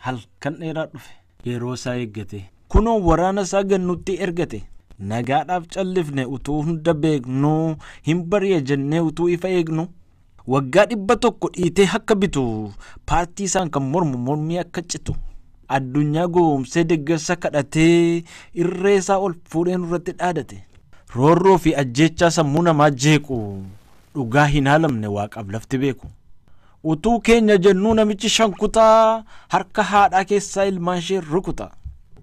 halkan dheeraa dhufe yeroo isaa eeggate kunoo waraana isaa gannutti ergate nagaadhaaf callifne utuu hunda beeknu hin bari'a jennee utuu ifa eegnu waggaa 100 dhiitee akka bitu paartii isaan kan mormii akka citu addunyaa goomsee deeggarsa kadhatee irree isaa ol fuudheen irratti dhaadate roorroo fi ajjeechaa sammuu namaa jeequ dhugaa hin haalamne waaqaaf lafti beeku utuu keenya jennuu namichi shankutaa harka haadhaa keessaa ilmaan ishee rukuta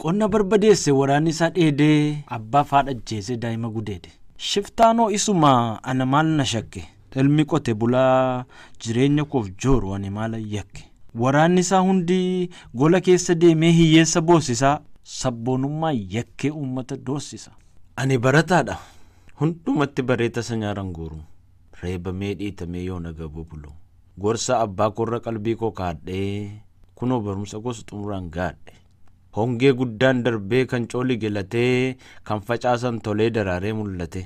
qonna barbadeesse waraanni isaa dheedee abbaa haadha ajjeese daa'ima gudeede shiftaanoo isuma ana maal na shakke ilmi qote bulaa jireenya koof jooru ani maal yakke waraanni isaa hundi gola keessa deemee hiyyeessa boosisaa sabboonummaa yakkee uummata doorsisa ani barataadha hundumatti bareeta sanyaaran gooru reebamee dhiitamee yoo nagaboo buloo gorsa abbaa korra qalbii koo kaadhee kunoo barumsa gosa xumuraan gaadhe hongee guddaan darbee kan cooli gelatee kan facaasan tolee daraaree mul'ate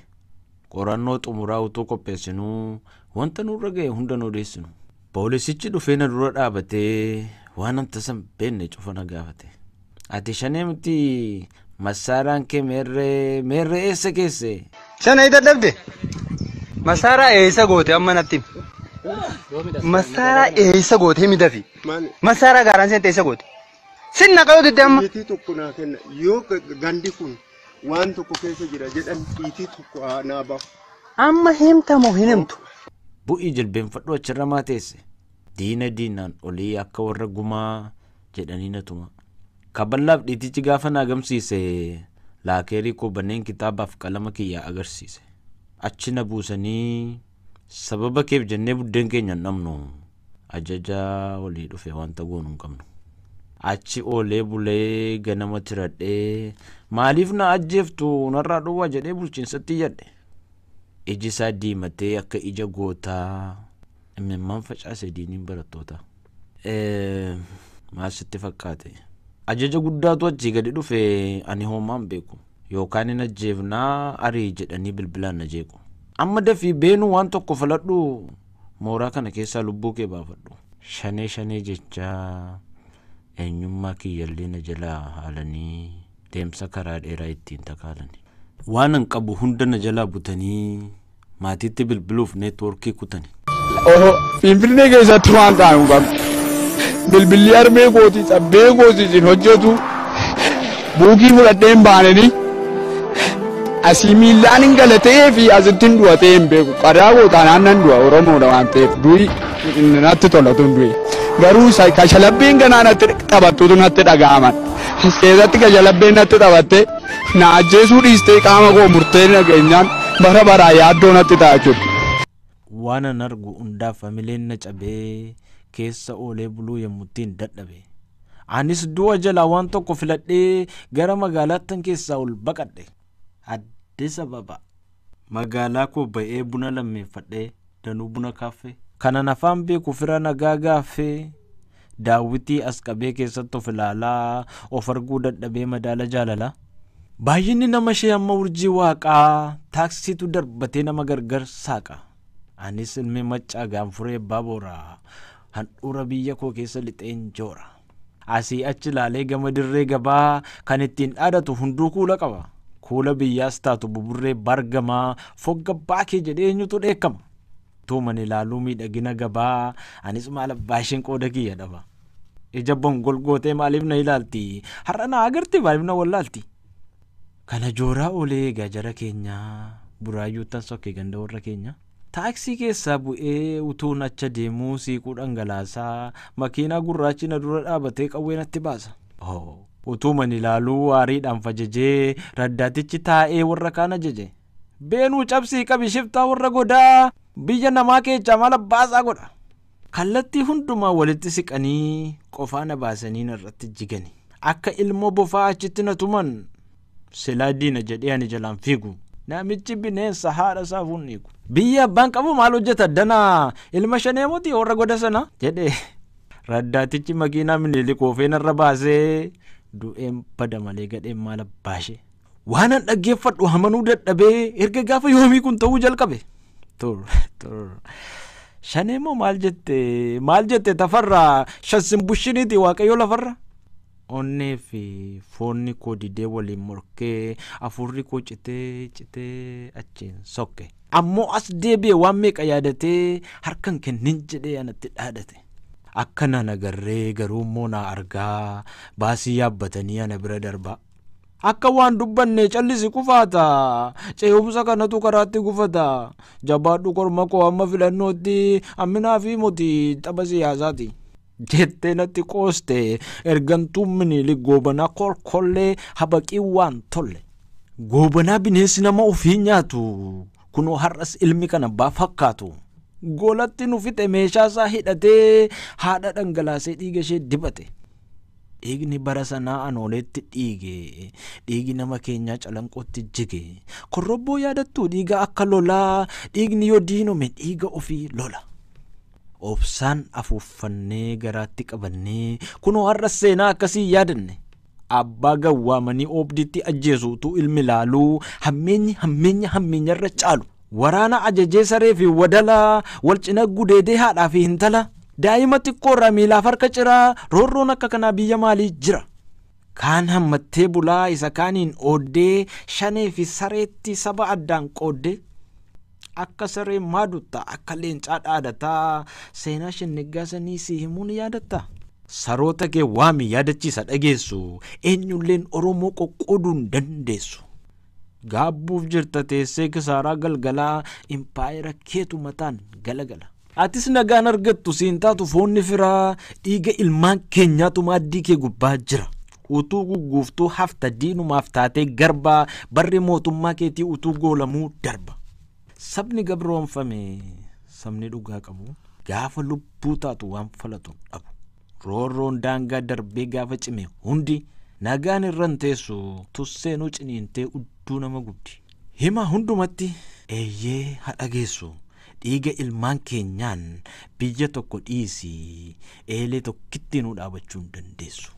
qorannoo xumuraa utuu qopheessinuu wanta nurra ga'e hunda nu odeessinu poolisichi dhufee na dura dhaabatee waan anta san beenne cufa na gaafate ati shanee miti masaaraan kee meerree eessa keesse shanee dadhabde masaaraa eessa goote amma natti masaaraa eessa goote midafi masaaraa gaaraan seente eessa goote sinna qabu didde amma itti tokko naa kenna yoo gandi kun waan tokko keessa jira jedhan itti tokko naa baaf amma himtamoo hin himtu bu'ii jilbeenfadhu achirra maateesse diinaan olii akka warra gumaa jedhanii natuma kaballaaf dhiitichi gaafa na agamsiise laakeerii koo banneen kitaabaaf qalama kiyyaa agarsiise achi na buusanii sababa keef jennee buddeen keenya namnu ajajaa olii dhufe wanta goonu hin qabnu achi oolee bulee ganama tiradhee maaliif na ajjeeftu narraa dhowwaa jedhee bulchiinsatti yadhe iji isaa diimatee akka ija gootaa imimmaan facaase diiniin barattoota maal sitti fakkaate ajaja guddaatu achii gadi dhufe ani hoomaan beeku yookaan hin ajjeefnaa arii jedhanii bilbilaan na jeequ amma dafii beenuu waan tokko faladhu mooraa kana keessaa lubbuu kee baafadhu shanee jechaa eenyummaa kiyyallee na jalaa haalanii deemsa karaa dheeraa ittiin takaalani waan an qabu hunda na jalaa butanii maatiitti bilbiluuf neetwoorkii kutani finfinnee keessatti waan ta'an qabu bilbilli armee gootii sabbee gootii hojjetu buukii fudhadheen baananii asii miillaan hin galatee fi asittiin du'atee hin beeku qadaa gootaan aannan du'a oromoodha waan ta'eef du'i natti tolatu hin du'e garuu kashalabbeen ganaa natti taphattutu natti dhaga'aman as keessatti kashalabbeen natti taphatte na ajjeesuu dhiistee qaama koo murtee nageenyaan bara baraa yaaddoo natti ta'a jechuudha. waan an argu hundaaf famileen na cabee keessa oolee buluu yommuttiin dadhabe anis du'a jalaa waan tokko filadhee gara magaalaattan keessaa ol baqadhe Addis Ababa magaalaa koo ba'ee buna lammeeffadhee danuu buna kaaffee kanan afaan beeku fira nagaa gaaffee daawwitii as qabee keessatti of ilaalaa of arguu dadhabee madaala jaalala baay'inni nama ishee amma urjii waaqaa taaksiitu darbatee nama gargar saaqa anis ilmi maccaa gaanfuree baaboraa handhuura biyya koo keessa lixeen joora asii achi laalee gama dirree gabaa kan ittiin dhaadatu hunduu kuula qaba kuula biyyaas taatu buburree bargamaa fogga baakee jedhee eenyutu dheekkama tuuman ilaaluu miidhagina gabaa anis maal baashin qooda kiyya dhaba ija bongol gootee maaliif na ilaalti har'a na agarti maaliif na wallaalti kana jooraa oolee gaajara keenya buraayyuu tan sokkee ganda warra keenya taaksii keessaa bu'ee utuun acha deemuu siiquu dhangalaasaa makiinaa gurraachi na dura dhaabatee qawwee natti baasa utuuman ilaaluu waariidhaan fajajee raddaatichi taa'ee warra kaan ajaje beenuu cabsii qabi shiftaa warra godaa biyya namaa keechaa mala baasaa godha kallattii hundumaa walitti siqanii qofaana baasanii narratti jigani akka ilmoo bofaa achitti na tuman silaa diina jedhee ani jalaan fiigu namichi bineensa haadha isaa funniigu biyya abbaan qabu maal hojjeta danaa ilma shaneemuti warra goda sana jedhe raddaatichi makiinaa miniili koofee narra baasee du'een bada malee gadheen maala baashe waanan dhaggeeffadhu hamanuu dadhabee erga gaafa yoomii kun ta'uu jalqabe tur shaneemoo maal jette tafarraa shansin bushiniiti waaqayyo lafarra onnee fi foonni koo didee waliin morkee afurri koo citee achiin sokke. Ammoo as deebi'ee waan meeqa yaadatee harkan kennin jedhee anatti dhaadate. Akkana nagarree garuu immoo na argaa baasii yaabbatanii ana bira darbaa. Akka waan dubbanne callisi kufaata. Ce'umsa kanatu karaatti gufata. Jabaadhu korma koo amma filannootti amminaa fi mootii tapha siyaasaati. Jettee natti qooste ergantuu Minilik goobanaa kolkollee habaqii waan tolle. Goobanaa bineensi nama ofii nyaatu. Kunoo har'as ilmi kana abbaa fakkaatu. Goolatti nu fixe meeshaa isaa hidhatee haadha dhangalaasee dhiiga ishee dibate. Dhiigni bara sanaa anooleetti dhiige. Dhiigi nama keenyaa calanqootti jige. Korrobboo yaadattu dhiiga akka lolaa. Dhiigni yoo diinome dhiiga ofii lola. Obsaan afuuffannee garaatti qabannee kunoo har'as seenaa akkasii yaadanne. Abbaa gawwaamanii oobditti ajjeesuutu ilmi laaluu hammeenyarra caalu. Waraana ajajee saree fi wadala wal cina gudeedee haadhaa fi hintala. Daa'ima xiqqoorraa miilaaf harka ciraa roorroon akka kanaa biyya maalii jira. Kaan hammattee bulaa isa kaaniin ooddee shanee fi sareetti saba addaan qooddee. Akka saree maadutta akka leencaa dhaadataa seenaa shinnigaasanii si himuun yaadatta. Saroota kee waami yaadachiisa dhageessu eenyulleen Oromoo qoqqooduun dandeessu. Gaabbuuf jirta teessee kisaaraa galgalaa impaayera keetu mataan galagala. Atis nagaan argattu siin taatu foonni firaa dhiiga ilmaan keenyaatu maaddii kee gubbaa jira. Utuu gugguuftuu hafta diinumaaf taatee garbaa barri mootummaa keetii utuu goolamuu darba. Sabni gabroonfame sabni dhugaa qabu gaafa lubbuu taatu waan falatu dhabu. Roorroon daangaa darbee gaafa cime hundi nagaan irran teessu tusseenuu ciniintee udduu nama guddi. Hima hundumatti eeyyee hadhageessu dhiiga ilmaan keenyaan biyya tokko dhiisii eelee tokkitti nu dhaabachuu dandeessu.